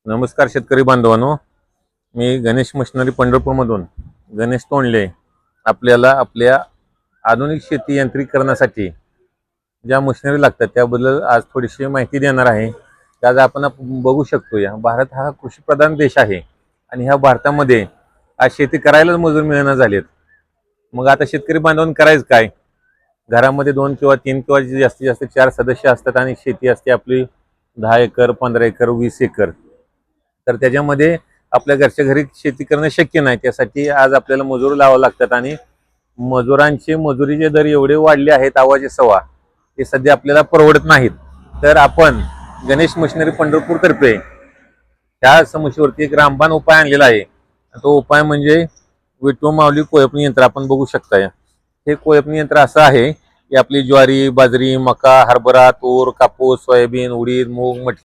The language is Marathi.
नमस्कार शेतकरी बांधवांनो, मी गणेश मशिनरी पंढरपूरमधून गणेश तोंडले आपल्याला आपल्या आधुनिक शेती यांत्रिकीकरणासाठी ज्या मशिनरी लागतात त्याबद्दल आज थोडीशी माहिती देणार आहे. आज आपण बघू शकतो या भारत हा कृषीप्रधान देश आहे आणि ह्या भारतामध्ये आज शेती करायलाच मजूर मिळेना झालेत. मग आता शेतकरी बांधवांनी करायचं काय? घरामध्ये 2 किंवा 3 किंवा जास्तीत जास्त 4 सदस्य असतात आणि शेती असते आपली 10 एकर, 15 एकर, 20 एकर. तर त्याच्यामध्ये आपल्या घरच्या घरी शेती करणं शक्य नाही. त्यासाठी आज आपल्याला मजूर लावावं लागतात आणि मजुरांचे मजुरीचे दर एवढे वाढले आहेत आवाजे सवा, ते सध्या आपल्याला परवडत नाहीत. तर आपण गणेश मशिनरी पंढरपूर तर्फे त्या समस्येवरती एक रामबाण उपाय आणलेला आहे. तो उपाय म्हणजे विटो माऊली कोळपणी यंत्र. आपण बघू शकता, हे कोळपणी यंत्र असं आहे की आपली ज्वारी, बाजरी, मका, हरभरा, तूर, कापूस, सोयाबीन, उडीद, मूग, मटकी